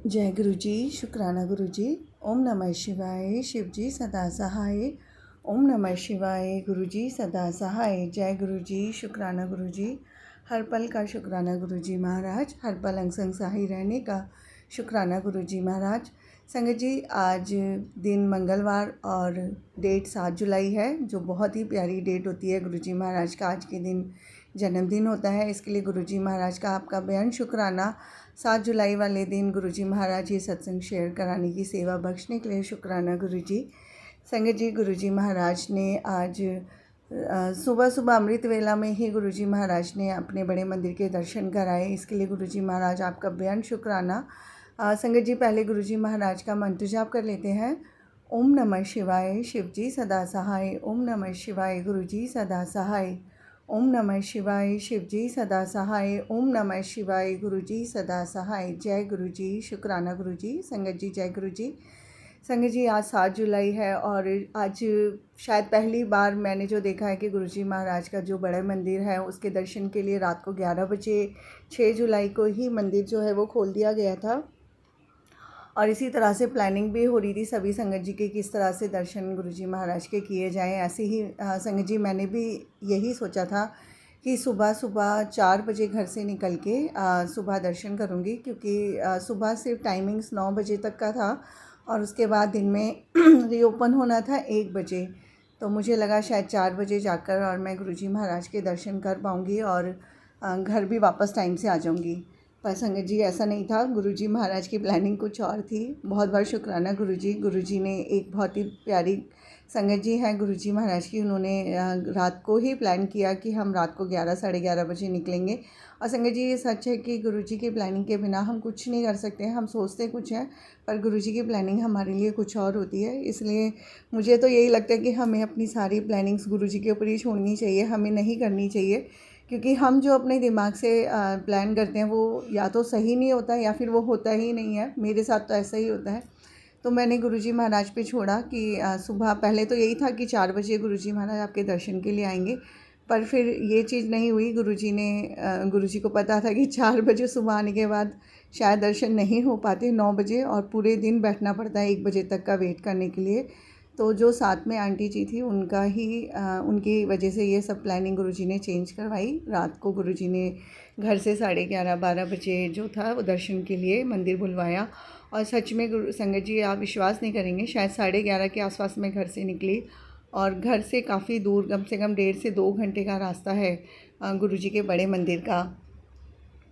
जय गुरु जी, शुक्राना गुरु जी। ओम नमः शिवाय, शिव जी सदा सहाय। ओम नमः शिवाय, गुरु जी सदा सहाय। जय गुरु जी, शुक्राना गुरु जी। हर पल का शुक्राना गुरु जी महाराज, हर पल अंग संग सहाय रहने का शुक्राना गुरु जी महाराज। संगत जी, आज दिन मंगलवार और डेट 7 जुलाई है, जो बहुत ही प्यारी डेट होती है। गुरु जी महाराज का आज के दिन जन्मदिन होता है, इसके लिए गुरु जी महाराज का आपका बेहद शुक्राना। 7 जुलाई वाले दिन गुरु जी महाराज ये सत्संग शेयर कराने की सेवा बख्शने के लिए शुक्राना गुरु जी। संगत जी, गुरु जी महाराज ने आज सुबह सुबह अमृत वेला में ही गुरु जी महाराज ने अपने बड़े मंदिर के दर्शन कराए, इसके लिए गुरु जी महाराज आपका बेहद शुक्राना। संगत जी, पहले गुरु जी महाराज का मंत्र जाप कर लेते हैं। ओम नमः शिवाय, शिव जी सदा सहाय। ओम नमः शिवाय, गुरु जी सदा सहाय। ओम नमः शिवाय, शिव जी सदा सहाय। ओम नमः शिवाय, गुरु जी सदा सहाय। जय गुरु जी, शुक्राना गुरु जी। संगत जी, जय गुरु जी। संगत जी, आज 7 जुलाई है और आज शायद पहली बार मैंने जो देखा है कि गुरु जी महाराज का जो बड़ा मंदिर है उसके दर्शन के लिए रात को 11 बजे 6 जुलाई को ही मंदिर जो है वो खोल दिया गया था। और इसी तरह से प्लानिंग भी हो रही थी सभी संगत जी के, किस तरह से दर्शन गुरु जी महाराज के किए जाएं। ऐसे ही संगत जी, मैंने भी यही सोचा था कि सुबह सुबह 4 बजे घर से निकल के सुबह दर्शन करूंगी, क्योंकि सुबह सिर्फ टाइमिंग्स 9 बजे तक का था और उसके बाद दिन में रीओपन होना था 1 बजे। तो मुझे लगा शायद 4 बजे जाकर और मैं गुरु जी महाराज के दर्शन कर पाऊँगी और घर भी वापस टाइम से आ जाऊँगी। पर संगत जी, ऐसा नहीं था। गुरुजी महाराज की प्लानिंग कुछ और थी। बहुत बहुत शुक्राना गुरुजी। गुरुजी ने एक बहुत ही प्यारी संगत जी हैं गुरुजी महाराज की, उन्होंने रात को ही प्लान किया कि हम रात को 11 साढ़े 11 बजे निकलेंगे। और संगत जी, ये सच है कि गुरुजी की प्लानिंग के बिना हम कुछ नहीं कर सकते हैं। हम सोचते कुछ हैं पर गुरुजी की प्लानिंग हमारे लिए कुछ और होती है। इसलिए मुझे तो यही लगता है कि हमें अपनी सारी प्लानिंग्स गुरुजी के ऊपर ही छोड़नी चाहिए, हमें नहीं करनी चाहिए, क्योंकि हम जो अपने दिमाग से प्लान करते हैं वो या तो सही नहीं होता या फिर वो होता ही नहीं है। मेरे साथ तो ऐसा ही होता है। तो मैंने गुरुजी महाराज पे छोड़ा कि सुबह पहले तो यही था कि 4 बजे गुरुजी महाराज आपके दर्शन के लिए आएंगे, पर फिर ये चीज़ नहीं हुई। गुरुजी को पता था कि 4 बजे सुबह आने के बाद शायद दर्शन नहीं हो पाते 9 बजे, और पूरे दिन बैठना पड़ता है 1 बजे तक का वेट करने के लिए। तो जो साथ में आंटी जी थी उनकी वजह से ये सब प्लानिंग गुरुजी ने चेंज करवाई। रात को गुरुजी ने घर से 11:30-12 बजे जो था वो दर्शन के लिए मंदिर बुलवाया। और सच में गुरु संगत जी, आप विश्वास नहीं करेंगे, शायद 11:30 के आसपास मैं घर से निकली और घर से काफ़ी दूर, कम से कम 1.5 से 2 घंटे का रास्ता है गुरुजी के बड़े मंदिर का।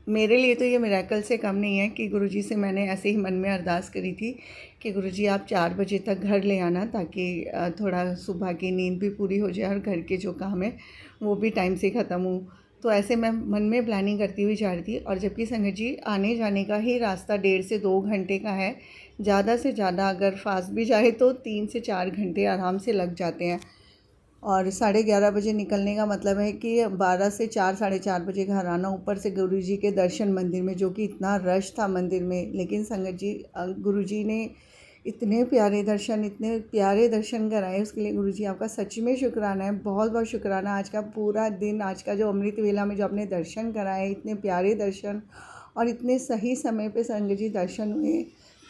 मेरे लिए तो ये मिरेकल से कम नहीं है कि गुरुजी से मैंने ऐसे ही मन में अरदास करी थी कि गुरुजी आप 4 बजे तक घर ले आना, ताकि थोड़ा सुबह की नींद भी पूरी हो जाए और घर के जो काम है वो भी टाइम से ख़त्म हो। तो ऐसे मैं मन में प्लानिंग करती हुई जा रही थी। और जबकि संगत जी, आने जाने का ही रास्ता 1.5 से 2 घंटे का है। ज़्यादा से ज़्यादा अगर फास्ट भी जाए तो 3 से 4 घंटे आराम से लग जाते हैं। और 11:30 बजे निकलने का मतलब है कि 12 से 4 साढ़े 4 बजे घर आना, ऊपर से गुरुजी के दर्शन मंदिर में, जो कि इतना रश था मंदिर में। लेकिन संगत जी, गुरुजी ने इतने प्यारे दर्शन कराए, उसके लिए गुरुजी आपका सच में शुक्राना है। बहुत बहुत शुक्राना। आज का पूरा दिन, आज का जो अमृत वेला में जो आपने दर्शन कराए, इतने प्यारे दर्शन और इतने सही समय पे संगत जी दर्शन हुए।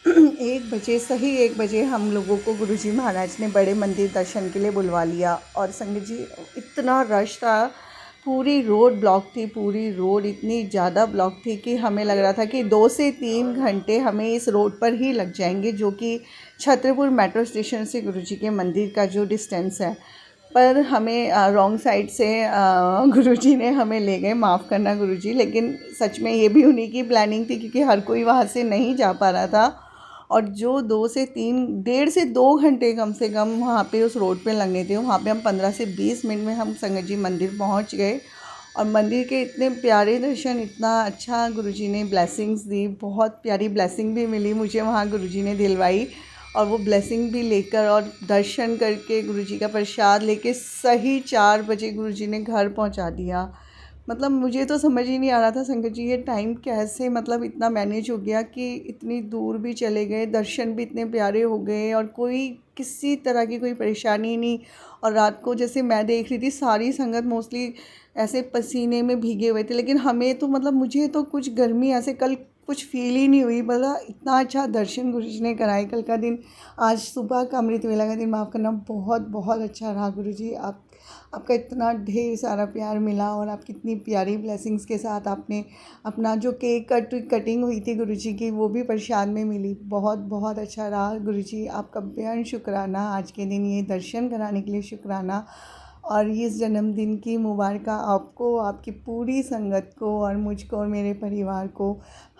1 बजे, सही 1 बजे हम लोगों को गुरुजी महाराज ने बड़े मंदिर दर्शन के लिए बुलवा लिया। और संगत जी, इतना रश था, पूरी रोड ब्लॉक थी, पूरी रोड इतनी ज़्यादा ब्लॉक थी कि हमें लग रहा था कि 2 से 3 घंटे हमें इस रोड पर ही लग जाएंगे, जो कि छतरपुर मेट्रो स्टेशन से गुरुजी के मंदिर का जो डिस्टेंस है। पर हमें रॉन्ग साइड से गुरुजी ने हमें ले गए, माफ़ करना गुरुजी। लेकिन सच में ये भी उन्हीं की प्लानिंग थी, क्योंकि हर कोई वहाँ से नहीं जा पा रहा था। और जो 2 से 3, 1.5 से 2 घंटे कम से कम वहाँ पे उस रोड पे लगने थे, वहाँ पे हम 15 से 20 मिनट में हम संगत जी मंदिर पहुँच गए। और मंदिर के इतने प्यारे दर्शन, इतना अच्छा गुरुजी ने ब्लेसिंग्स दी, बहुत प्यारी ब्लेसिंग भी मिली मुझे वहाँ गुरुजी ने दिलवाई। और वो ब्लेसिंग भी लेकर और दर्शन करके गुरुजी का प्रसाद लेके सही 4 बजे गुरुजी ने घर पहुँचा दिया। मतलब मुझे तो समझ ही नहीं आ रहा था संगत जी, ये टाइम कैसे मतलब इतना मैनेज हो गया कि इतनी दूर भी चले गए, दर्शन भी इतने प्यारे हो गए और कोई किसी तरह की कोई परेशानी नहीं। और रात को जैसे मैं देख रही थी, सारी संगत मोस्टली ऐसे पसीने में भीगे हुए थे, लेकिन हमें तो मतलब मुझे तो कुछ गर्मी ऐसे, कल कुछ फील ही नहीं हुई। बोला इतना अच्छा दर्शन गुरु जी ने कराए। कल का दिन, आज सुबह का अमृत वेला का दिन माफ़ करना बहुत बहुत अच्छा रहा। गुरु जी आपका इतना ढेर सारा प्यार मिला और आप कितनी प्यारी ब्लेसिंग्स के साथ आपने अपना जो केक कटिंग हुई थी गुरु जी की, वो भी प्रसाद में मिली। बहुत बहुत अच्छा रहा। गुरु जी आपका बेहद शुक्राना, आज के दिन ये दर्शन कराने के लिए शुक्राना। और इस जन्मदिन की मुबारक आपको, आपकी पूरी संगत को और मुझको और मेरे परिवार को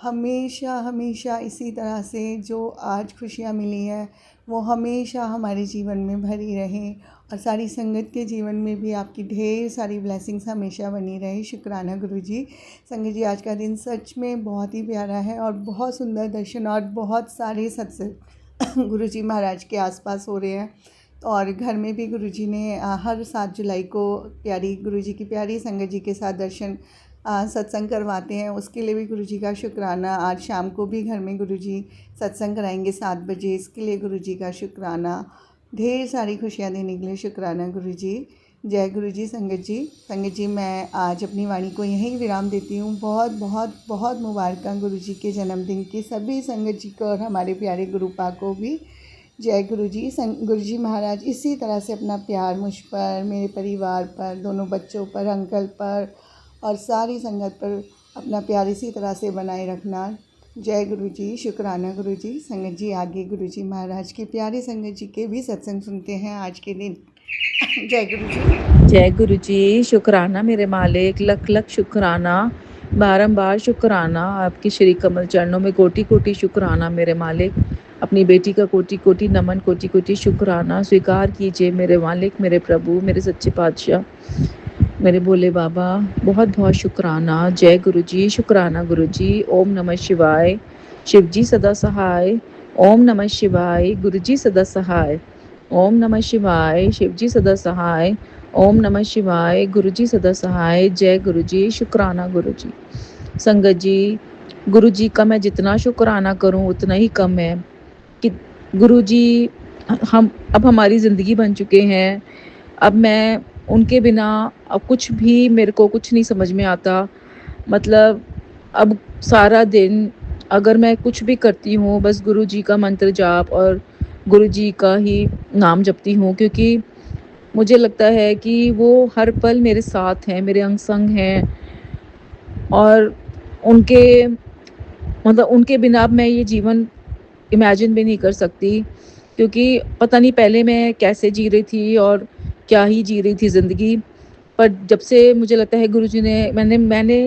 हमेशा हमेशा इसी तरह से जो आज खुशियाँ मिली हैं वो हमेशा हमारे जीवन में भरी रहें, और सारी संगत के जीवन में भी आपकी ढेर सारी ब्लेसिंग्स हमेशा बनी रहे। शुक्राना गुरु जी। संगत जी, आज का दिन सच में बहुत ही प्यारा है और बहुत सुंदर दर्शन और बहुत सारे सत्संग गुरु जी महाराज के आसपास हो रहे हैं। और घर में भी गुरुजी ने हर 7 जुलाई को प्यारी गुरुजी की प्यारी संगत जी के साथ दर्शन सत्संग करवाते हैं। उसके लिए भी गुरुजी का शुक्राना। आज शाम को भी घर में गुरुजी सत्संग कराएंगे 7 बजे, इसके लिए गुरुजी का शुक्राना। ढेर सारी खुशियाँ देने के लिए शुक्राना गुरुजी। जय गुरु जी। संगत जी, मैं आज अपनी वाणी को यहीं विराम देती हूँ। बहुत बहुत बहुत मुबारक गुरु जी के जन्मदिन की सभी संगत जी को और हमारे प्यारे गुरुपा को भी। जय गुरु जी। गुरु जी महाराज इसी तरह से अपना प्यार मुझ पर, मेरे परिवार पर, दोनों बच्चों पर, अंकल पर और सारी संगत पर अपना प्यार इसी तरह से बनाए रखना। जय गुरु जी। शुक्राना गुरु जी। संगत जी, आगे गुरु जी महाराज की प्यारी संगत जी के भी सत्संग सुनते हैं आज के दिन। जय गुरु जी। जय गुरु जी। शुक्राना मेरे मालिक, लख लख शुक्राना, बारंबार शुक्राना। आपकी श्री कमल चरणों में कोटि कोटि शुक्राना मेरे मालिक। अपनी बेटी का कोटि कोटि नमन, कोटि कोटि शुक्राना स्वीकार कीजिए मेरे मालिक, मेरे प्रभु, मेरे सच्चे पातशाह, मेरे भोले बाबा। बहुत बहुत शुक्राना। जय गुरु जी। शुक्राना गुरु जी। ओम नमः शिवाय। शिव जी सदा सहाय। ओम नमः शिवाय। गुरु जी सदा सहाय। ओम नमः शिवाय। शिव जी सदा सहाय। ओम नमः शिवाय। गुरु जी सदा सहाय। जय गुरु जी। शुक्राना गुरु जी। संगत जी, गुरु जी का मैं जितना शुक्राना करूं उतना ही कम है कि गुरु जी हम अब हमारी ज़िंदगी बन चुके हैं। अब मैं उनके बिना अब कुछ भी, मेरे को कुछ नहीं समझ में आता। मतलब अब सारा दिन अगर मैं कुछ भी करती हूँ बस गुरु जी का मंत्र जाप और गुरु जी का ही नाम जपती हूँ, क्योंकि मुझे लगता है कि वो हर पल मेरे साथ हैं, मेरे अंग संग हैं। और उनके मतलब उनके बिना अब मैं ये जीवन इमेजिन भी नहीं कर सकती, क्योंकि पता नहीं पहले मैं कैसे जी रही थी और क्या ही जी रही थी ज़िंदगी। पर जब से मुझे लगता है गुरुजी ने मैंने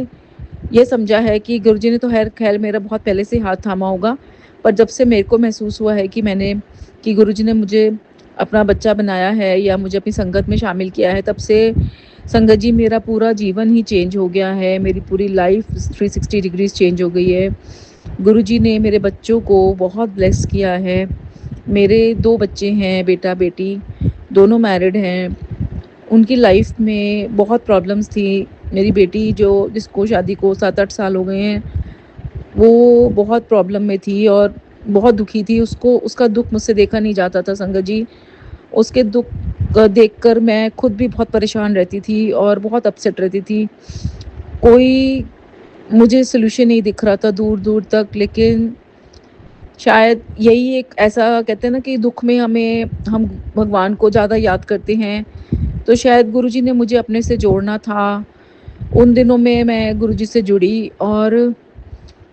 ये समझा है कि गुरुजी ने तो खैर मेरा बहुत पहले से हाथ थामा होगा, पर जब से मेरे को महसूस हुआ है कि गुरुजी ने मुझे अपना बच्चा बनाया है या मुझे अपनी संगत में शामिल किया है, तब से संगत जी मेरा पूरा जीवन ही चेंज हो गया है। मेरी पूरी लाइफ 360 डिग्रीज चेंज हो गई है। गुरुजी ने मेरे बच्चों को बहुत ब्लेस किया है। मेरे 2 बच्चे हैं, बेटा बेटी, दोनों मैरिड हैं। उनकी लाइफ में बहुत प्रॉब्लम्स थी। मेरी बेटी जिसको शादी को 7-8 साल हो गए हैं, वो बहुत प्रॉब्लम में थी और बहुत दुखी थी। उसका दुख मुझसे देखा नहीं जाता था संगत जी। उसके दुख देखकर मैं खुद भी बहुत परेशान रहती थी और बहुत अपसेट रहती थी। कोई मुझे सॉल्यूशन नहीं दिख रहा था दूर दूर तक, लेकिन शायद यही एक ऐसा कहते हैं ना कि दुख में हम भगवान को ज़्यादा याद करते हैं, तो शायद गुरुजी ने मुझे अपने से जोड़ना था। उन दिनों में मैं गुरुजी से जुड़ी और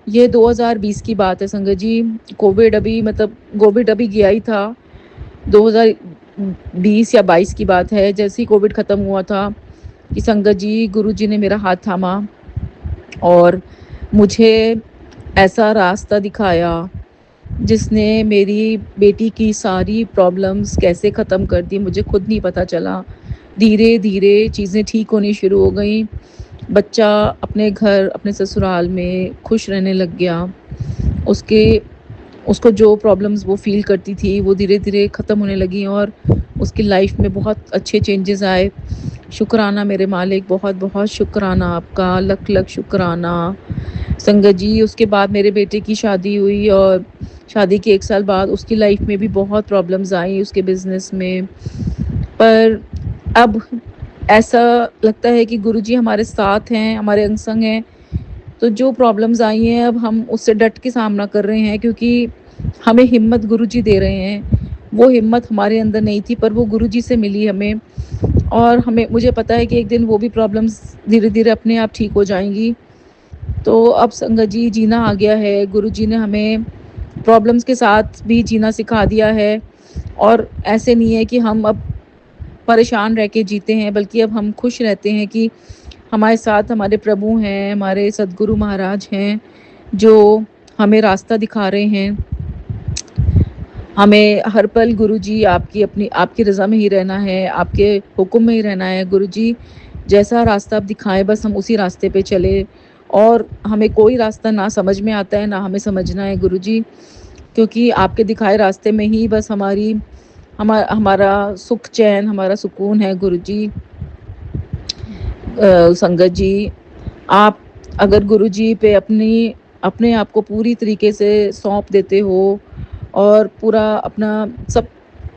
ये 2020 की बात है संगत जी। कोविड अभी गया ही था। 2020 या 22 की बात है, जैसे ही कोविड ख़त्म हुआ था कि संगत जी गुरुजी ने मेरा हाथ थामा और मुझे ऐसा रास्ता दिखाया जिसने मेरी बेटी की सारी प्रॉब्लम्स कैसे ख़त्म कर दी मुझे खुद नहीं पता चला। धीरे धीरे चीज़ें ठीक होनी शुरू हो गई। बच्चा अपने घर, अपने ससुराल में खुश रहने लग गया। उसको जो प्रॉब्लम्स वो फ़ील करती थी वो धीरे धीरे ख़त्म होने लगी और उसकी लाइफ में बहुत अच्छे चेंजेस आए। शुक्राना मेरे मालिक, बहुत बहुत शुक्राना आपका, लख लख शुक्राना। संगत जी, उसके बाद मेरे बेटे की शादी हुई और शादी के 1 साल बाद उसकी लाइफ में भी बहुत प्रॉब्लम्स आई उसके बिज़नेस में। पर अब ऐसा लगता है कि गुरुजी हमारे साथ हैं, हमारे अंग संग हैं। तो जो प्रॉब्लम्स आई हैं अब हम उससे डट के सामना कर रहे हैं, क्योंकि हमें हिम्मत गुरुजी दे रहे हैं। वो हिम्मत हमारे अंदर नहीं थी, पर वो गुरुजी से मिली हमें। और हमें मुझे पता है कि एक दिन वो भी प्रॉब्लम्स धीरे-धीरे अपने आप ठीक हो जाएँगी। तो अब संगत जी जीना आ गया है, गुरुजी ने हमें प्रॉब्लम्स के साथ भी जीना सिखा दिया है। और ऐसे नहीं है कि हम अब परेशान रह के जीते हैं, बल्कि अब हम खुश रहते हैं कि हमारे साथ हमारे प्रभु हैं, हमारे सद्गुरु महाराज हैं, जो हमें रास्ता दिखा रहे हैं। हमें हर पल गुरुजी आपकी रज़ा में ही रहना है, आपके हुक्म में ही रहना है। गुरुजी जैसा रास्ता आप दिखाएँ, बस हम उसी रास्ते पे चलें। और हमें कोई रास्ता ना समझ में आता है, ना हमें समझना है गुरुजी, क्योंकि आपके दिखाए रास्ते में ही बस हमारा सुख चैन, हमारा सुकून है गुरुजी। संगत जी, आप अगर गुरुजी पे अपने आप को पूरी तरीके से सौंप देते हो और पूरा अपना सब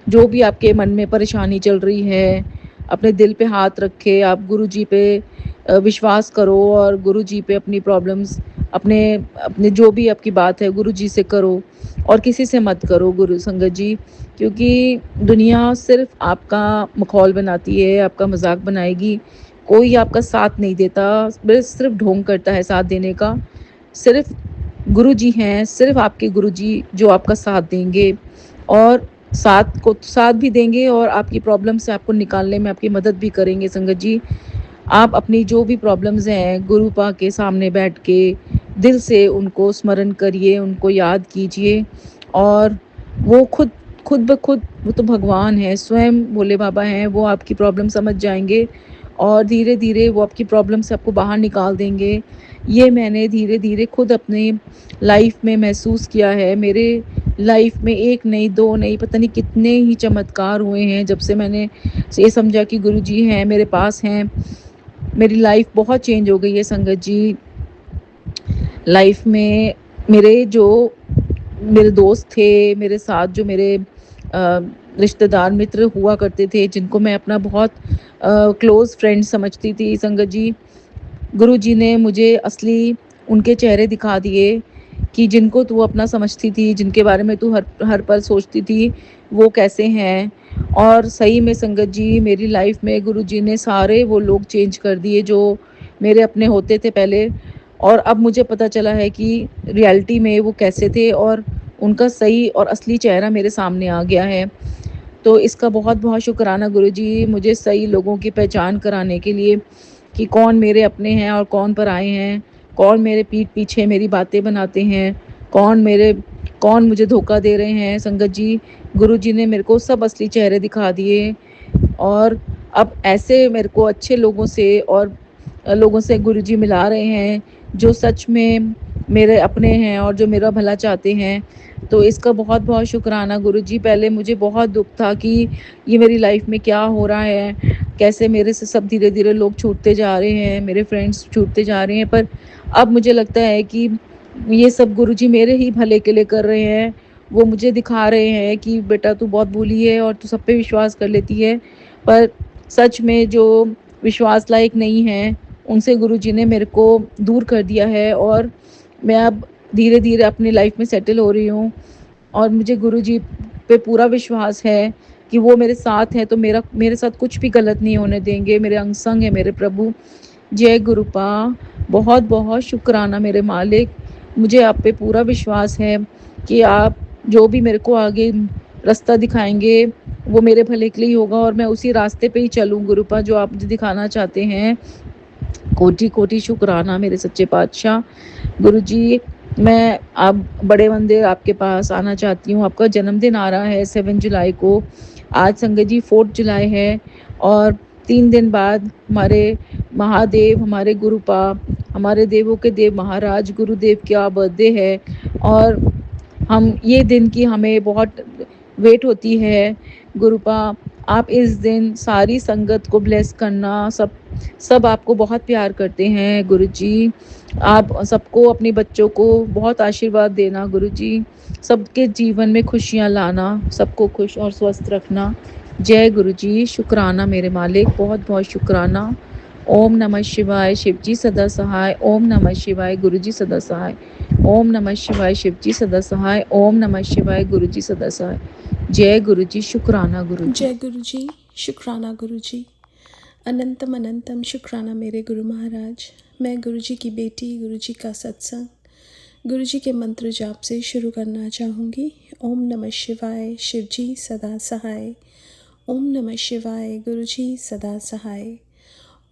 जो भी आपके मन में परेशानी चल रही है, अपने दिल पे हाथ रख के आप गुरुजी पे विश्वास करो और गुरुजी पे अपनी प्रॉब्लम्स अपने अपने जो भी आपकी बात है गुरुजी से करो और किसी से मत करो गुरु संगत जी। क्योंकि दुनिया सिर्फ़ आपका मखौल बनाती है, आपका मज़ाक बनाएगी। कोई आपका साथ नहीं देता, बस सिर्फ़ ढोंग करता है साथ देने का। सिर्फ़ गुरुजी हैं, सिर्फ़ आपके गुरुजी जो आपका साथ देंगे और साथ भी देंगे और आपकी प्रॉब्लम से आपको निकालने में आपकी मदद भी करेंगे संगत जी। आप अपनी जो भी प्रॉब्लम्स हैं, गुरुपा के सामने बैठ के दिल से उनको स्मरण करिए, उनको याद कीजिए और वो खुद ब खुद वो तो भगवान हैं, स्वयं भोले बाबा हैं, वो आपकी प्रॉब्लम समझ जाएँगे और धीरे-धीरे वो आपकी प्रॉब्लम से आपको बाहर निकाल देंगे। ये मैंने धीरे-धीरे खुद अपने लाइफ़ में महसूस किया है। मेरे लाइफ़ में 1 नहीं, 2 नहीं, पता नहीं कितने ही चमत्कार हुए हैं जब से मैंने ये समझा कि गुरुजी हैं, मेरे पास हैं। मेरी लाइफ़ बहुत चेंज हो गई है संगत जी। लाइफ़ में मेरे जो मेरे दोस्त थे, मेरे साथ जो मेरे रिश्तेदार मित्र हुआ करते थे, जिनको मैं अपना बहुत क्लोज़ फ्रेंड समझती थी संगत जी, गुरुजी ने मुझे असली उनके चेहरे दिखा दिए कि जिनको तू अपना समझती थी, जिनके बारे में तू हर हर पल सोचती थी, वो कैसे हैं। और सही में संगत जी मेरी लाइफ़ में गुरुजी ने सारे वो लोग चेंज कर दिए जो मेरे अपने होते थे पहले। और अब मुझे पता चला है कि रियलिटी में वो कैसे थे और उनका सही और असली चेहरा मेरे सामने आ गया है। तो इसका बहुत-बहुत शुक्राना गुरुजी मुझे सही लोगों की पहचान कराने के लिए कि कौन मेरे अपने हैं और कौन पराए हैं, कौन मेरे पीठ पीछे मेरी बातें बनाते हैं, कौन मुझे धोखा दे रहे हैं। संगत जी, गुरुजी ने मेरे को सब असली चेहरे दिखा दिए और अब ऐसे मेरे को अच्छे लोगों से और लोगों से गुरुजी मिला रहे हैं, जो सच में मेरे अपने हैं और जो मेरा भला चाहते हैं। तो इसका बहुत-बहुत शुक्राना गुरुजी। पहले मुझे बहुत दुःख था कि ये मेरी लाइफ़ में क्या हो रहा है, कैसे मेरे से सब धीरे-धीरे लोग छूटते जा रहे हैं, मेरे फ्रेंड्स छूटते जा रहे हैं। पर अब मुझे लगता है कि ये सब गुरुजी मेरे ही भले के लिए कर रहे हैं। वो मुझे दिखा रहे हैं कि बेटा तू बहुत भोली है और तू सब पे विश्वास कर लेती है। पर सच में जो विश्वास लायक नहीं हैं, उनसे गुरुजी ने मेरे को दूर कर दिया है और मैं अब धीरे-धीरे अपनी लाइफ़ में सेटल हो रही हूँ। और मुझे गुरुजी पे पूरा विश्वास है कि वो मेरे साथ हैं, तो मेरे साथ कुछ भी गलत नहीं होने देंगे। मेरे अंग संग है मेरे प्रभु। जय गुरुपा। बहुत-बहुत शुक्राना मेरे मालिक। मुझे आप पे पूरा विश्वास है कि आप जो भी मेरे को आगे रास्ता दिखाएँगे, वो मेरे भले के लिए ही होगा और मैं उसी रास्ते पे ही चलूँ गुरुपा जो आप मुझे दिखाना चाहते हैं। कोटि-कोटि शुक्राना मेरे सच्चे पातशाह। गुरुजी, मैं अब बड़े मंदिर आपके पास आना चाहती हूँ। आपका जन्मदिन आ रहा है 7 जुलाई को। आज संगत जी 4 जुलाई है और 3 दिन बाद हमारे महादेव, हमारे गुरुपा, हमारे देवों के देव महाराज गुरुदेव का बर्थडे है और हम ये दिन की हमें बहुत वेट होती है। गुरुपा, आप इस दिन सारी संगत को ब्लेस करना, सब आपको बहुत प्यार करते हैं गुरुजी। आप सबको अपने बच्चों को बहुत आशीर्वाद देना गुरुजी। सबके जीवन में खुशियाँ लाना, सबको खुश और स्वस्थ रखना। जय गुरुजी, शुक्राना मेरे मालिक, बहुत-बहुत शुक्राना। ओम नमः शिवाय शिवजी सदा सहाय। ओम नमः शिवाय गुरुजी सदा सहाय। ओम नमः शिवाय शिवजी सदा सहाय। ओम नमः शिवाय गुरुजी सदा सहाय। जय गुरुजी, शुक्राना गुरुजी। जय गुरु जी, शुक्राना गुरु जी। अनंतम अनंतम शुक्राना मेरे गुरु महाराज। मैं गुरु जी की बेटी, गुरु जी का सत्संग, गुरु जी के मंत्र जाप से शुरू करना चाहूँगी। ओम नमः शिवाय शिवजी सदा सहाय। ओम नमः शिवाय गुरु जी सदा सहाय।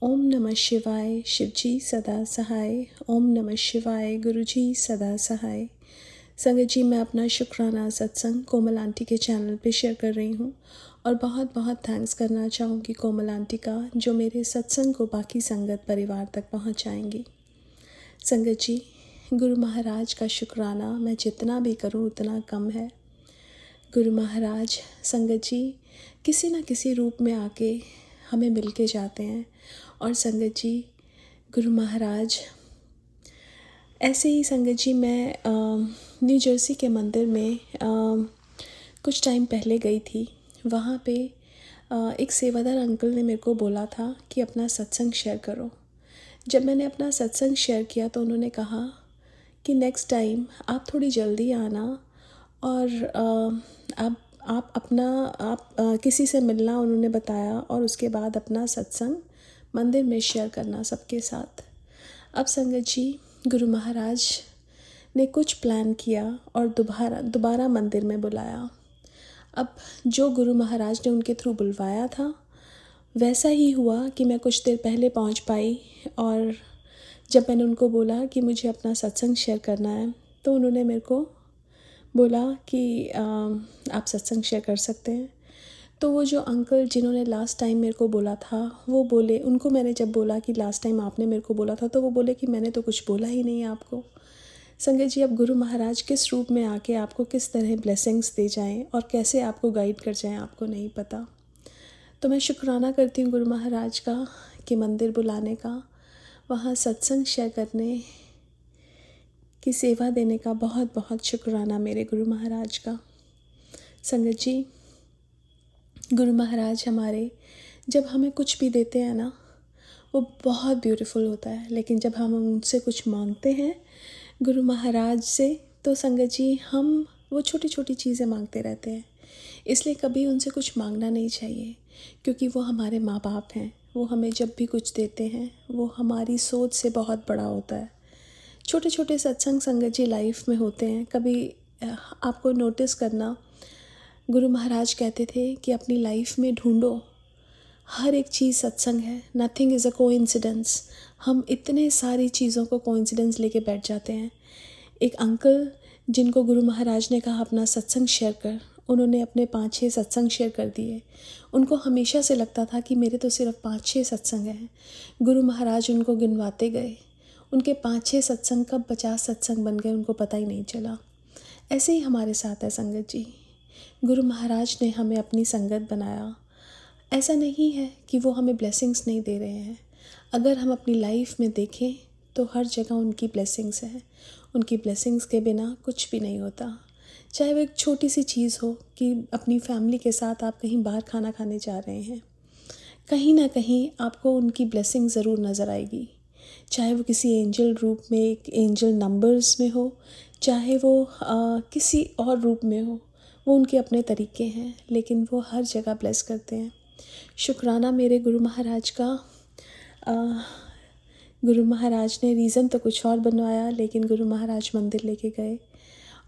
ओम नमः शिवाय शिवजी सदा सहाय। ओम नमः शिवाय गुरु जी सदा सहाय। संगत जी, मैं अपना शुक्राना सत्संग कोमल आंटी के चैनल पे शेयर कर रही हूँ और बहुत बहुत थैंक्स करना चाहूँगी कोमल आंटी का, जो मेरे सत्संग को बाकी संगत परिवार तक पहुँचाएंगी। संगत जी, गुरु महाराज का शुक्राना मैं जितना भी करूँ उतना कम है। गुरु महाराज संगत जी किसी न किसी रूप में आके हमें मिल के जाते हैं। और संगत जी, गुरु महाराज ऐसे ही संगत जी, मैं न्यू जर्सी के मंदिर में कुछ टाइम पहले गई थी। वहाँ पे एक सेवादार अंकल ने मेरे को बोला था कि अपना सत्संग शेयर करो। जब मैंने अपना सत्संग शेयर किया तो उन्होंने कहा कि नेक्स्ट टाइम आप थोड़ी जल्दी आना और आप किसी से मिलना उन्होंने बताया, और उसके बाद अपना सत्संग मंदिर में शेयर करना सबके साथ। अब संगत जी, गुरु महाराज ने कुछ प्लान किया और दोबारा मंदिर में बुलाया। अब जो गुरु महाराज ने उनके थ्रू बुलवाया था वैसा ही हुआ कि मैं कुछ देर पहले पहुंच पाई। और जब मैंने उनको बोला कि मुझे अपना सत्संग शेयर करना है तो उन्होंने मेरे को बोला कि आप सत्संग शेयर कर सकते हैं। तो वो जो अंकल जिन्होंने लास्ट टाइम मेरे को बोला था वो बोले, उनको मैंने जब बोला कि लास्ट टाइम आपने मेरे को बोला था, तो वो बोले कि मैंने तो कुछ बोला ही नहीं आपको। संगत जी, अब गुरु महाराज किस रूप में आके आपको किस तरह ब्लेसिंग्स दे जाएं और कैसे आपको गाइड कर जाएं आपको नहीं पता। तो मैं शुक्राना करती हूँ गुरु महाराज का कि मंदिर बुलाने का, वहाँ सत्संग शेयर करने की सेवा देने का बहुत बहुत शुक्राना मेरे गुरु महाराज का। संगत जी, गुरु महाराज हमारे जब हमें कुछ भी देते हैं ना, वो बहुत ब्यूटीफुल होता है। लेकिन जब हम उनसे कुछ मांगते हैं गुरु महाराज से, तो संगत जी हम वो छोटी छोटी चीज़ें मांगते रहते हैं। इसलिए कभी उनसे कुछ मांगना नहीं चाहिए, क्योंकि वो हमारे माँ बाप हैं। वो हमें जब भी कुछ देते हैं वो हमारी सोच से बहुत बड़ा होता है। छोटे छोटे सत्संग संगत जी लाइफ में होते हैं। कभी आपको नोटिस करना, गुरु महाराज कहते थे कि अपनी लाइफ में ढूंढो, हर एक चीज़ सत्संग है। Nothing is a coincidence. हम इतने सारी चीज़ों को कोइंसिडेंस लेके बैठ जाते हैं। एक अंकल जिनको गुरु महाराज ने कहा अपना सत्संग शेयर कर, उन्होंने अपने 5-6 सत्संग शेयर कर दिए। उनको हमेशा से लगता था कि मेरे तो सिर्फ 5-6 सत्संग हैं। गुरु महाराज उनको गिनवाते गए, उनके 5-6 सत्संग कब 50 सत्संग बन गए उनको पता ही नहीं चला। ऐसे ही हमारे साथ है संगत जी। गुरु महाराज ने हमें अपनी संगत बनाया। ऐसा नहीं है कि वो हमें ब्लेसिंग्स नहीं दे रहे हैं। अगर हम अपनी लाइफ में देखें तो हर जगह उनकी ब्लेसिंग्स हैं। उनकी ब्लेसिंग्स के बिना कुछ भी नहीं होता। चाहे वो एक छोटी सी चीज़ हो कि अपनी फैमिली के साथ आप कहीं बाहर खाना खाने जा रहे हैं, कहीं ना कहीं आपको उनकी ब्लेसिंग ज़रूर नज़र आएगी। चाहे वो किसी एंजल रूप में, एक एंजल नंबर्स में हो, चाहे वो किसी और रूप में हो, वो उनके अपने तरीके हैं, लेकिन वो हर जगह ब्लेस करते हैं। शुक्राना मेरे गुरु महाराज का। गुरु महाराज ने रीज़न तो कुछ और बनवाया, लेकिन गुरु महाराज मंदिर लेके गए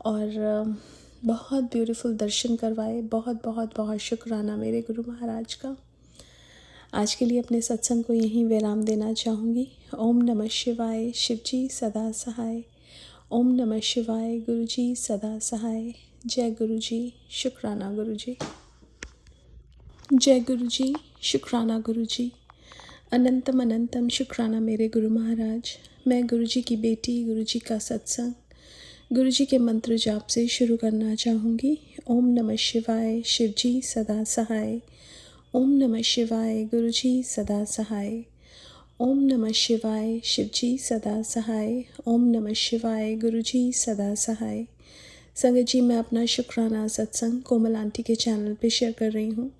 और बहुत ब्यूटीफुल दर्शन करवाए। बहुत बहुत बहुत शुक्राना मेरे गुरु महाराज का। आज के लिए अपने सत्संग को यहीं विराम देना चाहूँगी। ओम नमः शिवाय शिवजी सदा सहाय। ओम नमः शिवाय गुरुजी सदा सहाय। जय गुरु जी, शुक्राना गुरु जी। जय गुरु जी, शुक्राना गुरु जी। अनंतम अनंतम शुक्राना मेरे गुरु महाराज। मैं गुरु जी की बेटी, गुरु जी का सत्संग, गुरु जी के मंत्र जाप से शुरू करना चाहूँगी। ओम नमः शिवाय शिवजी सदा सहाय। ओम नमः शिवाय गुरु जी सदा सहाय। ओम नमः शिवाय शिवजी सदा सहाय। ओम नमः शिवाय गुरु जी सदा सहाय। संगत जी, मैं अपना शुक्राना सत्संग कोमल आंटी के चैनल पे शेयर कर रही हूँ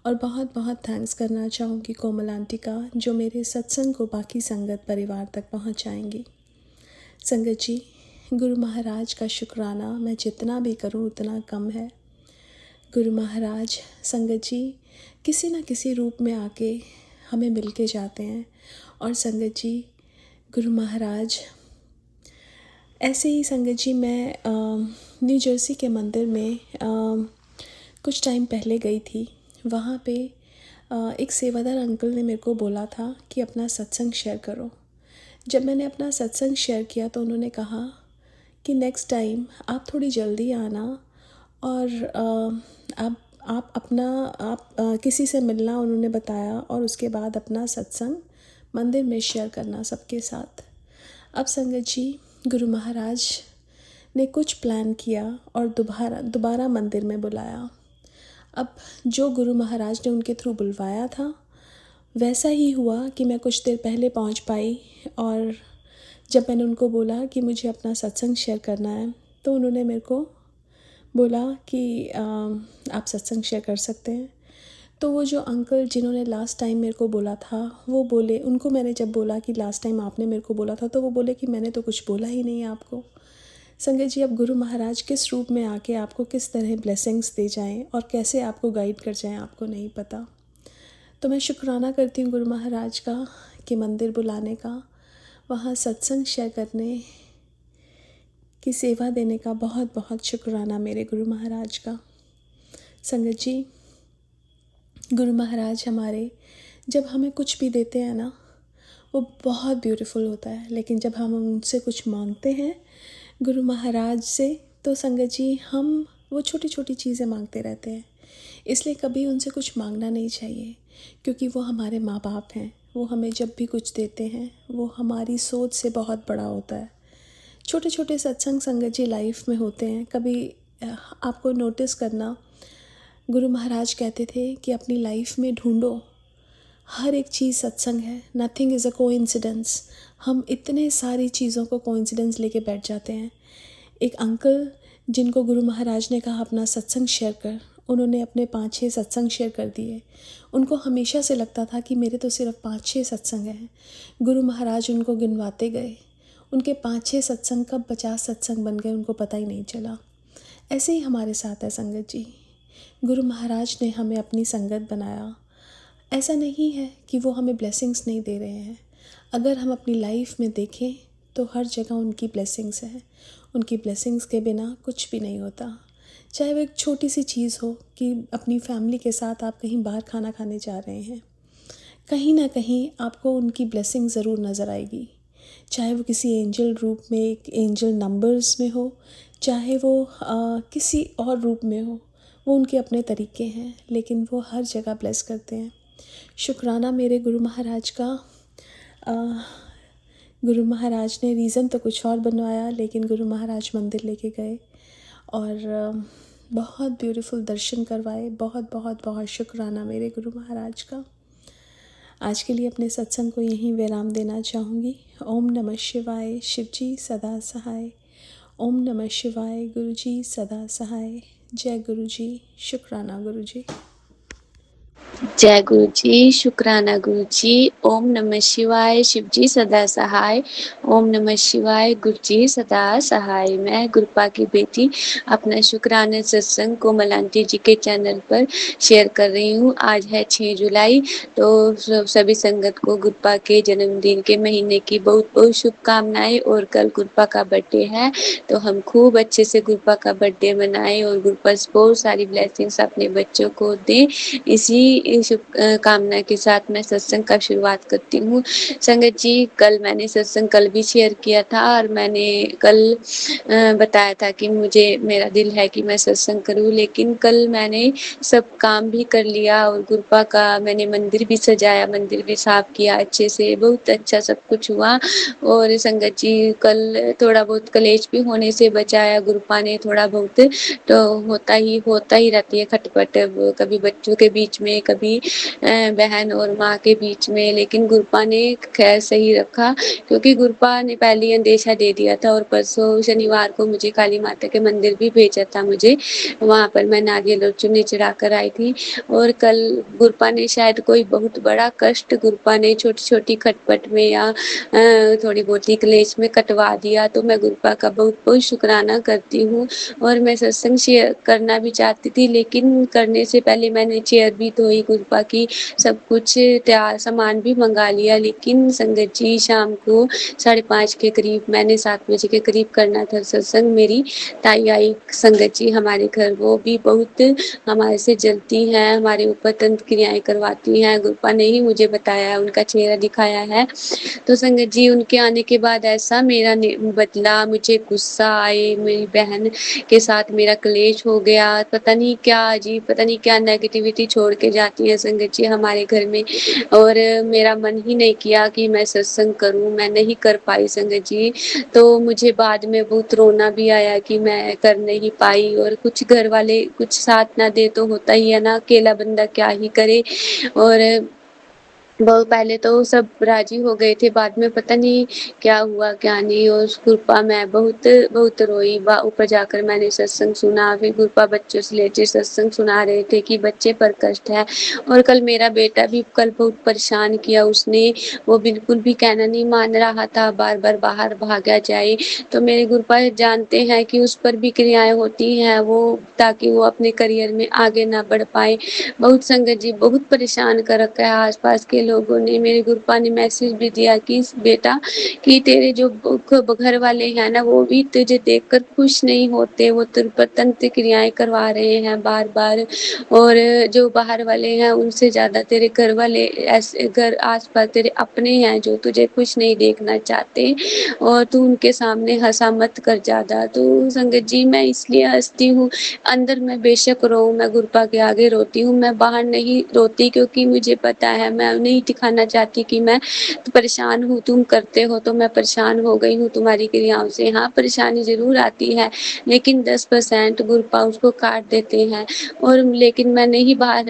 और बहुत बहुत थैंक्स करना चाहूँगी कोमल आंटी का, जो मेरे सत्संग को बाकी संगत परिवार तक पहुँचाएंगी। संगत जी, गुरु महाराज का शुक्राना मैं जितना भी करूं उतना कम है। गुरु महाराज संगत जी किसी न किसी रूप में आके हमें मिल के जाते हैं। और संगत जी, गुरु महाराज ऐसे ही संगत जी मैं न्यू जर्सी के मंदिर में कुछ टाइम पहले गई थी। वहाँ पे एक सेवादार अंकल ने मेरे को बोला था कि अपना सत्संग शेयर करो। जब मैंने अपना सत्संग शेयर किया तो उन्होंने कहा कि नेक्स्ट टाइम आप थोड़ी जल्दी आना और आप किसी से मिलना उन्होंने बताया, और उसके बाद अपना सत्संग मंदिर में शेयर करना सबके साथ। अब संगत जी, गुरु महाराज ने कुछ प्लान किया और दोबारा मंदिर में बुलाया। अब जो गुरु महाराज ने उनके थ्रू बुलवाया था वैसा ही हुआ कि मैं कुछ देर पहले पहुंच पाई। और जब मैंने उनको बोला कि मुझे अपना सत्संग शेयर करना है तो उन्होंने मेरे को बोला कि आप सत्संग शेयर कर सकते हैं। तो वो जो अंकल जिन्होंने लास्ट टाइम मेरे को बोला था वो बोले, उनको मैंने जब बोला कि लास्ट टाइम आपने मेरे को बोला था, तो वो बोले कि मैंने तो कुछ बोला ही नहीं आपको। संगत जी, अब गुरु महाराज किस रूप में आके आपको किस तरह ब्लेसिंग्स दे जाएं और कैसे आपको गाइड कर जाएं आपको नहीं पता। तो मैं शुक्राना करती हूँ गुरु महाराज का कि मंदिर बुलाने का, वहाँ सत्संग शेयर करने की सेवा देने का बहुत बहुत शुक्राना मेरे गुरु महाराज का। संगत जी, गुरु महाराज हमारे जब हमें कुछ भी देते हैं ना वो बहुत ब्यूटीफुल होता है, लेकिन जब हम उनसे कुछ मांगते हैं गुरु महाराज से तो संगत जी हम वो छोटी छोटी चीज़ें मांगते रहते हैं। इसलिए कभी उनसे कुछ मांगना नहीं चाहिए, क्योंकि वो हमारे माँ बाप हैं। वो हमें जब भी कुछ देते हैं वो हमारी सोच से बहुत बड़ा होता है। छोटे छोटे सत्संग संगत जी लाइफ में होते हैं। कभी आपको नोटिस करना, गुरु महाराज कहते थे कि अपनी लाइफ में ढूंढो, हर एक चीज़ सत्संग है। Nothing is a coincidence. हम इतने सारी चीज़ों को कोइंसिडेंस लेके बैठ जाते हैं। एक अंकल जिनको गुरु महाराज ने कहा अपना सत्संग शेयर कर, उन्होंने अपने 5-6 सत्संग शेयर कर दिए। उनको हमेशा से लगता था कि मेरे तो सिर्फ 5-6 सत्संग हैं। गुरु महाराज उनको गिनवाते गए, उनके 5-6 सत्संग कब 50 सत्संग बन गए उनको पता ही नहीं चला। ऐसे ही हमारे साथ है संगत जी। गुरु महाराज ने हमें अपनी संगत बनाया। ऐसा नहीं है कि वो हमें ब्लेसिंग्स नहीं दे रहे हैं। अगर हम अपनी लाइफ में देखें तो हर जगह उनकी ब्लेसिंग्स हैं। उनकी ब्लेसिंग्स के बिना कुछ भी नहीं होता। चाहे वो एक छोटी सी चीज़ हो कि अपनी फैमिली के साथ आप कहीं बाहर खाना खाने जा रहे हैं, कहीं ना कहीं आपको उनकी ब्लेसिंग ज़रूर नज़र आएगी। चाहे वो किसी एंजल रूप में, एक एंजल नंबर्स में हो, चाहे वो किसी और रूप में हो, वो उनके अपने तरीके हैं, लेकिन वो हर जगह ब्लेस करते हैं। शुक्राना मेरे गुरु महाराज का। गुरु महाराज ने रीज़न तो कुछ और बनवाया, लेकिन गुरु महाराज मंदिर लेके गए और बहुत ब्यूटीफुल दर्शन करवाए। बहुत बहुत बहुत शुक्राना मेरे गुरु महाराज का। आज के लिए अपने सत्संग को यहीं विराम देना चाहूँगी। ओम नमः शिवाय, शिव जी सदा सहाय। ओम नमः शिवाय, गुरु जी सदा सहाय। जय गुरु जी, शुक्राना गुरु जी। जय गुरु जी, शुक्राना गुरु जी। ओम नमः शिवाय, शिव जी सदा सहाय। ओम नमः शिवाय, गुरु जी सदा सहाय। मैं गुरपा की बेटी अपना शुक्राना सत्संग कोमल आंटी जी के चैनल पर शेयर कर रही हूँ। आज है 6 जुलाई, तो सभी संगत को गुरपा के जन्मदिन के महीने की बहुत बहुत शुभकामनाएं। और कल गुरपा का बर्थडे है, तो हम खूब अच्छे से गुरपा का बर्थडे मनाएं और गुरपा से बहुत सारी ब्लेसिंग्स अपने बच्चों को दें। इसी शुभ कामना के साथ मैं सत्संग का शुरुआत करती हूँ। संगत जी, कल मैंने सत्संग कल भी शेयर किया था और मैंने कल बताया था कि मुझे मेरा दिल है कि मैं सत्संग करूँ, लेकिन कल मैंने सब काम भी कर लिया और गुरपा का मैंने मंदिर भी सजाया, मंदिर भी साफ किया अच्छे से, बहुत अच्छा सब कुछ हुआ। और संगत जी, कल थोड़ा बहुत कलेश भी होने से बचाया गुरपा ने थोड़ा बहुत, तो होता ही रहती है खटपट, कभी बच्चों के बीच में, कभी बहन और माँ के बीच में, लेकिन गुरपा ने खैर सही रखा, क्योंकि गुरपा ने पहले ही अंदेशा दे दिया था और परसों शनिवार को मुझे काली माता के मंदिर भी भेजा था मुझे, वहाँ पर मैं नारियल और चुन्नी चढ़ा कर आई थी। और कल गुरपा ने शायद कोई बहुत बड़ा कष्ट गुरपा ने छोटी-छोटी खटपट में या थोड़ी बहुत ही क्लेश में कटवा दिया, तो मैं गुरपा का बहुत-बहुत शुक्राना करती हूँ। और मैं सत्संग शेयर करना भी चाहती थी, लेकिन करने से पहले मैंने चेयर भी धोई गुरपा की, सब कुछ तैयार सामान भी मँगा लिया। लेकिन संगत जी शाम को 5:30 के करीब, मैंने 7 बजे के करीब करना था सत्संग, मेरी ताई आई संगत जी हमारे घर, वो भी बहुत हमारे से जलती हैं, हमारे ऊपर तंत्र क्रियाएँ करवाती हैं। गुरपा ने ही मुझे बताया, उनका चेहरा दिखाया है। तो संगत जी उनके आने के बाद ऐसा मेरा बदला, मुझे गुस्सा आए, मेरी बहन के साथ मेरा क्लेश हो गया, पता नहीं क्या अजीब, पता नहीं क्या नेगेटिविटी छोड़ के जाती है संगत जी हमारे घर में। और मेरा मन ही नहीं किया कि मैं सत्संग करूं, मैं नहीं कर पाई संगत जी। तो मुझे बाद में बहुत रोना भी आया कि मैं कर नहीं पाई, और कुछ घर वाले कुछ साथ ना दे तो होता ही है ना, अकेला बंदा क्या ही करे। और बहुत पहले तो सब राजी हो गए थे, बाद में पता नहीं क्या हुआ क्या नहीं। और गुरपा मैं बहुत बहुत रोई, ऊपर जाकर मैंने सत्संग सुना, फिर गुरपा बच्चों से लेकर सत्संग सुना रहे थे कि बच्चे पर कष्ट है। और कल मेरा बेटा भी कल बहुत परेशान किया उसने, वो बिल्कुल भी कहना नहीं मान रहा था, बार बार बाहर भागा जाए। तो मेरे गुरपा जानते हैं कि उस पर भी क्रियाएं होती हैं, वो ताकि वो अपने करियर में आगे ना बढ़ पाए। बहुत संगत जी बहुत परेशान कर रखा है आसपास के लोगों ने। मेरे गुरपा ने मैसेज भी दिया कि बेटा कि तेरे जो घर वाले हैं ना, वो भी तुझे देखकर खुश नहीं होते, वो तेरे पर तंत्र क्रियाएं करवा रहे हैं बार बार। और जो बाहर वाले हैं उनसे ज्यादा तेरे घर वाले, ऐसे घर आसपास तेरे अपने हैं जो तुझे खुश नहीं देखना चाहते, और तू उनके सामने हंसा मत कर ज्यादा। तो संगत जी मैं इसलिए हंसती हूँ, अंदर मैं बेशक रोऊं, मैं गुरपा के आगे रोती हूँ, मैं बाहर नहीं रोती, क्योंकि मुझे पता है मैं नहीं दिखाना चाहती कि मैं परेशान हूँ, तुम करते हो तो मैं परेशान हो गई हूँ तुम्हारी क्रियाओं से। हाँ परेशानी जरूर आती है, लेकिन 10% गुरपा उसको काट देते हैं। और लेकिन मैं नहीं बाहर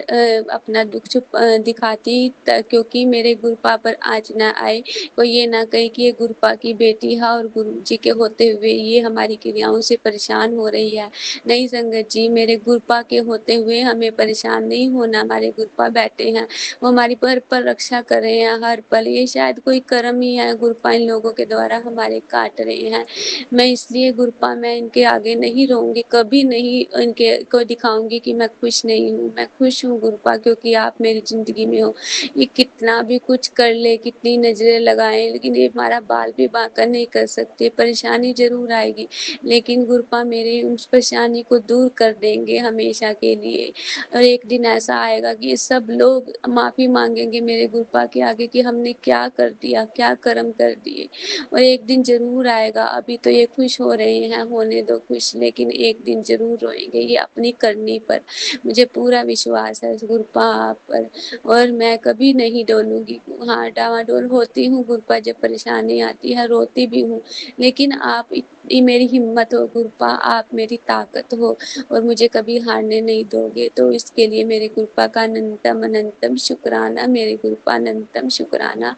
अपना दुख छुप दिखाती, क्योंकि मेरे गुरपा पर आँच ना आए, कोई ये ना कहे कि ये गुरपा की बेटी है और गुरु जी के होते हुए ये हमारी क्रियाओं से परेशान हो रही है। नहीं संगत जी, मेरे गुरपा के होते हुए हमें परेशान नहीं होना, हमारे गुरपा बैठे हैं, वो हमारी पर रक्षा कर रहे हैं हर पल। ये शायद कोई कर्म ही है, गुरपा इन लोगों के द्वारा हमारे काट रहे हैं। मैं इसलिए गुरपा, मैं इनके आगे नहीं रहूंगी, कभी नहीं इनके को दिखाऊंगी कि मैं खुश नहीं हूँ। मैं खुश हूँ गुरपा, क्योंकि आप मेरी जिंदगी में हो। ये कितना भी कुछ कर ले, कितनी नजरें लगाए, लेकिन ये हमारा बाल भी बांका नहीं कर सकते। परेशानी जरूर आएगी, लेकिन गुरपा मेरे उस परेशानी को दूर कर देंगे हमेशा के लिए। और एक दिन ऐसा आएगा कि सब लोग माफी मांगेंगे मेरे गुरपा के आगे कि हमने क्या कर दिया, क्या कर्म कर दिए। और एक दिन जरूर आएगा, अभी तो ये खुश हो रहे हैं, होने दो खुश, लेकिन एक दिन जरूर रोएंगे ये अपनी करनी पर। मुझे पूरा विश्वास है गुरपा आप पर, और मैं कभी नहीं डोलूंगी। हाँ डावाडोल होती हूँ गुरपा, जब परेशानी आती है रोती भी हूँ, लेकिन आप ये मेरी हिम्मत हो गुरपा, आप मेरी ताकत हो, और मुझे कभी हारने नहीं दोगे। तो इसके लिए मेरे गुरपा का अनंतम अनंतम शुक्राना, मेरे गुरपा अनंतम शुक्राना।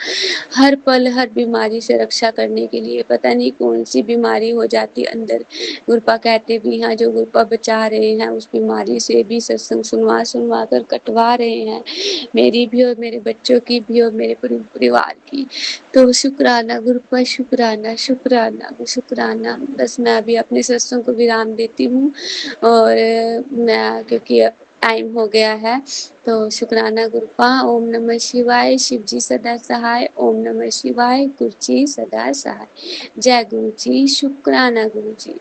हर पल हर बीमारी से रक्षा करने के लिए, पता नहीं कौन सी बीमारी हो जाती अंदर, गुरपा कहते भी हैं जो गुरपा बचा रहे हैं उस बीमारी से भी, सत्संग सुनवा सुनवा कर कटवा रहे हैं, मेरी भी और मेरे बच्चों की भी और मेरे परिवार की। तो शुक्राना गुरपा, शुक्राना शुक्राना शुक्राना। बस मैं अभी अपने सत्संग को विराम देती हूँ, और मैं क्योंकि टाइम हो गया है, तो शुक्राना गुरपा। ओम नमः शिवाय, शिव जी सदा सहाय। ओम नमः शिवाय, गुरु जी सदा सहाय। जय गुरु जी, शुक्राना गुरु जी।